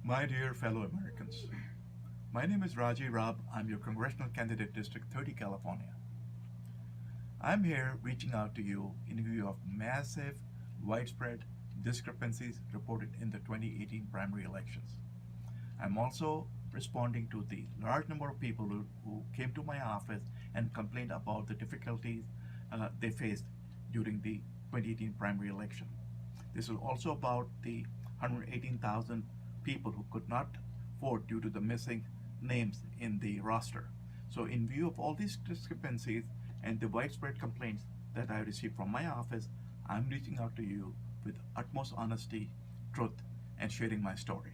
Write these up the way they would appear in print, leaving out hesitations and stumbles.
My dear fellow Americans, my name is Raji Rab. I'm your congressional candidate, District 30, California. I'm here reaching out to you in view of massive, widespread discrepancies reported in the 2018 primary elections. I'm also responding to the large number of people who came to my office and complained about the difficulties they faced during the 2018 primary election. This is also about the 118,000 people who could not vote due to the missing names in the roster. So, in view of all these discrepancies and the widespread complaints that I received from my office, I'm reaching out to you with utmost honesty, truth, and sharing my story.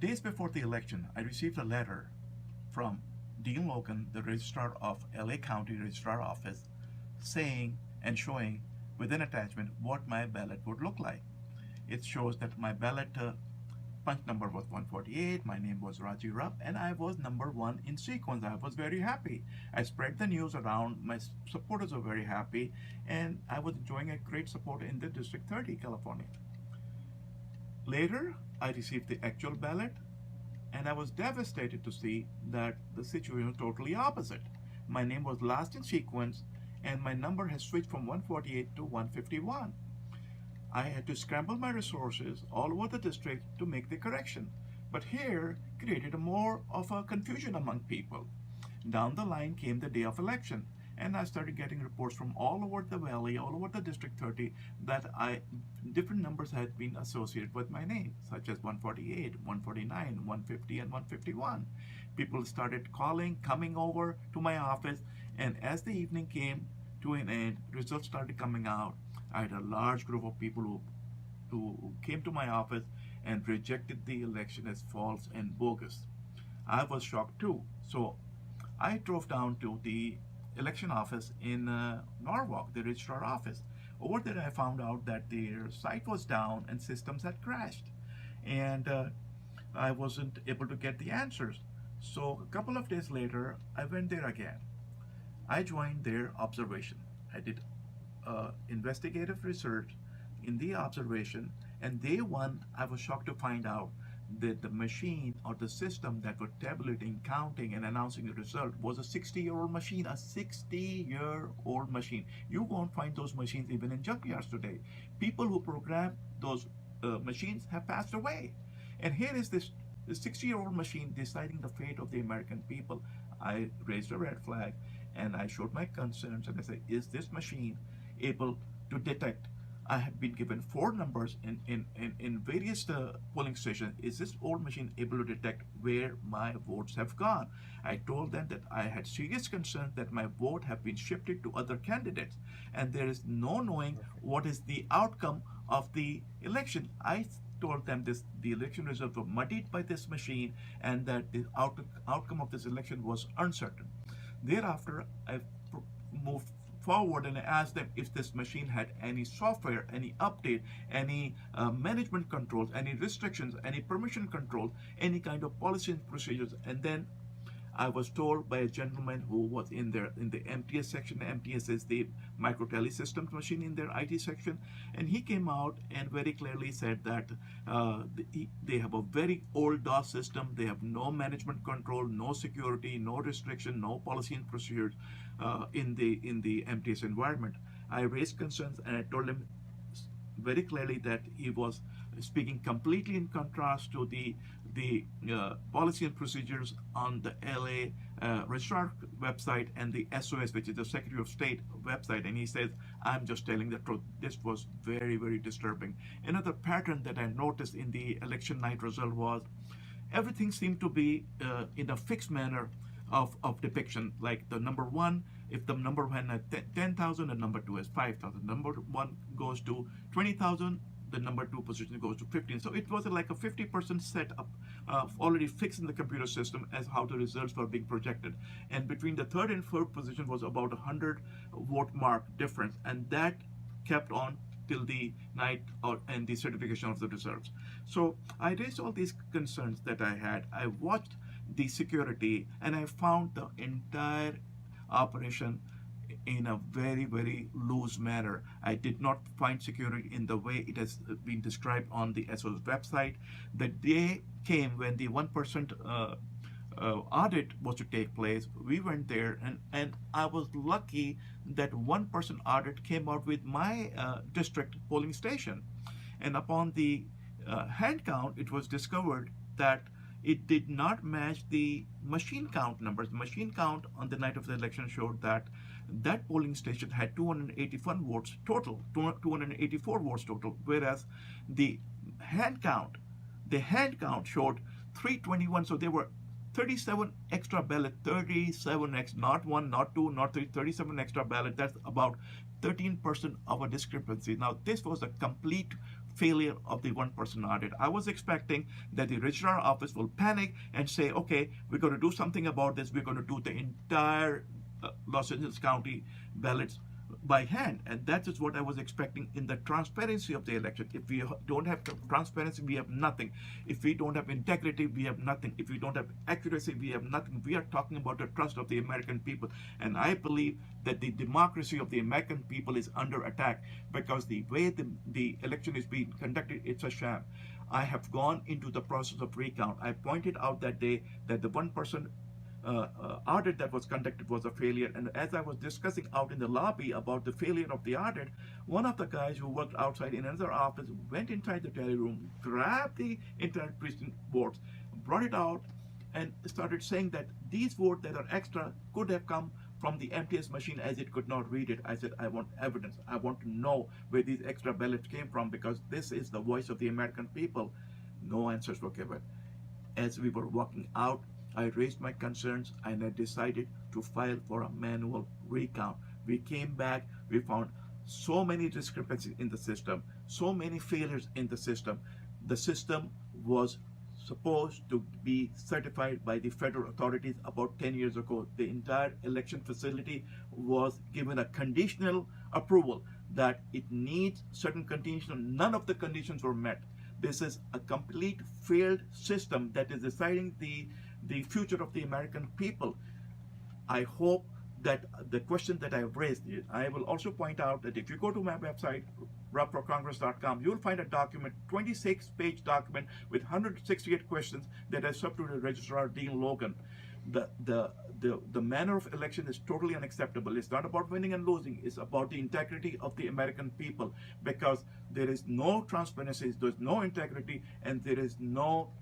Days before the election, I received a letter from Dean Logan, the registrar of LA County Registrar Office, saying and showing with an attachment what my ballot would look like. It shows that my ballot punch number was 148, my name was Raji Rupp, and I was number one in sequence. I was very happy. I spread the news around, my supporters were very happy, and I was enjoying a great support in the District 30, California. Later, I received the actual ballot, and I was devastated to see that the situation was totally opposite. My name was last in sequence, and my number has switched from 148 to 151. I had to scramble my resources all over the district to make the correction. But here created more of a confusion among people. Down the line came the day of election, and I started getting reports from all over the valley, all over the District 30, that different numbers had been associated with my name, such as 148, 149, 150, and 151. People started calling, coming over to my office, and as the evening came to an end, results started coming out. I had a large group of people who came to my office and rejected the election as false and bogus. I was shocked too. So I drove down to the election office in Norwalk, the registrar office. Over there, I found out that their site was down and systems had crashed. And I wasn't able to get the answers. So a couple of days later, I went there again. I joined their observation. I did investigative research in the observation, and day one, I was shocked to find out that the machine or the system that was tabulating, counting, and announcing the result was a 60-year-old machine, a 60-year-old machine. You won't find those machines even in junkyards today. People who program those machines have passed away. And here is this 60-year-old machine deciding the fate of the American people. I raised a red flag and I showed my concerns and I said, is this machine able to detect? I have been given four numbers in various polling stations. Is this old machine able to detect where my votes have gone? I told them that I had serious concerns that my vote have been shifted to other candidates, and there is no knowing what is the outcome of the election. I told them the election results were muddied by this machine, and that the outcome of this election was uncertain. Thereafter, I moved forward and I asked them if this machine had any software, any update, any management controls, any restrictions, any permission controls, any kind of policy and procedures. And then I was told by a gentleman who was in the MTS section. MTS is the micro tele systems machine in their IT section, and he came out and very clearly said that they have a very old DOS system. They have no management control, no security, no restriction, no policy and procedures in the MTS environment. I raised concerns and I told him very clearly that he was speaking completely in contrast to the policy and procedures on the LA registrar website and the SOS, which is the Secretary of State website. And he says, I'm just telling the truth. This was very, very disturbing. Another pattern that I noticed in the election night result was everything seemed to be in a fixed manner of depiction. Like the number one, if the number one had 10,000 and number two has 5,000, number one goes to 20,000, the number two position goes to 15. So it was like a 50% setup already fixed in the computer system as how the results were being projected. And between the third and fourth position was about 100 vote mark difference. And that kept on till the night and the certification of the results. So I raised all these concerns that I had. I watched the security and I found the entire operation in a very, very loose manner. I did not find security in the way it has been described on the SO's website. The day came when the 1% audit was to take place. We went there, and I was lucky that 1% audit came out with my district polling station. And upon the hand count, it was discovered that it did not match the machine count numbers. The machine count on the night of the election showed that that polling station had 281 votes total, 284 votes total, whereas the hand count, showed 321. So there were 37 extra ballot, 37x, not one, not two, not three, 37 extra ballot. That's about 13% of a discrepancy. Now, this was a complete failure of the 1% audit. I was expecting that the registrar office will panic and say, okay, we're going to do something about this. We're going to do the entire Los Angeles County ballots by hand, and that is what I was expecting in the transparency of the election. If we don't have transparency, we have nothing. If we don't have integrity, we have nothing. If we don't have accuracy, we have nothing. We are talking about the trust of the American people, and I believe that the democracy of the American people is under attack because the way the election is being conducted, it's a sham. I have gone into the process of recount. I pointed out that day that the 1% audit that was conducted was a failure. And as I was discussing out in the lobby about the failure of the audit, one of the guys who worked outside in another office went inside the tally room, grabbed the internet precinct votes, brought it out, and started saying that these votes that are extra could have come from the MTS machine as it could not read it. I said, I want evidence. I want to know where these extra ballots came from because this is the voice of the American people. No answers were given. As we were walking out, I raised my concerns and I decided to file for a manual recount. We came back, we found so many discrepancies in the system, so many failures in the system. The system was supposed to be certified by the federal authorities about 10 years ago. The entire election facility was given a conditional approval that it needs certain conditions. None of the conditions were met. This is a complete failed system that is deciding the future of the American people. I hope that the question that I have raised, I will also point out that if you go to my website, rubforcongress.com, you'll find a document, 26-page document with 168 questions that I sent to the registrar, Dean Logan. The manner of election is totally unacceptable. It's not about winning and losing. It's about the integrity of the American people because there is no transparency, there's no integrity, and there is no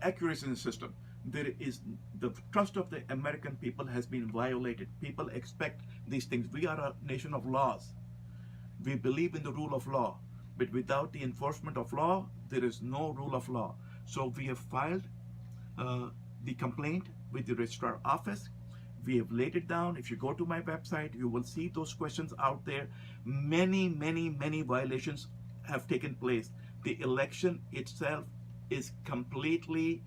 accuracy in the system. There is the trust of the American people has been violated. People expect these things. We are a nation of laws. We believe in the rule of law, but without the enforcement of law, there is no rule of law. So we have filed the complaint with the registrar office. We have laid it down. If you go to my website, you will see those questions out there. Many, many, many violations have taken place. The election itself is completely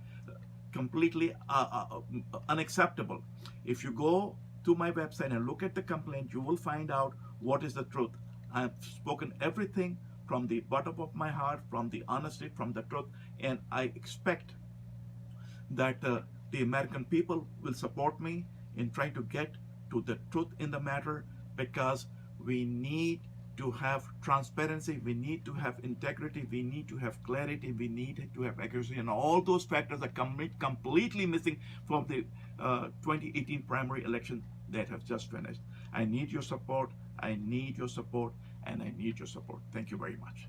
unacceptable. If you go to my website and look at the complaint, you will find out what is the truth. I've spoken everything from the bottom of my heart, from the honesty, from the truth, and I expect that the American people will support me in trying to get to the truth in the matter because we need to have transparency, we need to have integrity, we need to have clarity, we need to have accuracy, and all those factors are completely missing from the 2018 primary election that have just finished. I need your support, I need your support, and I need your support. Thank you very much.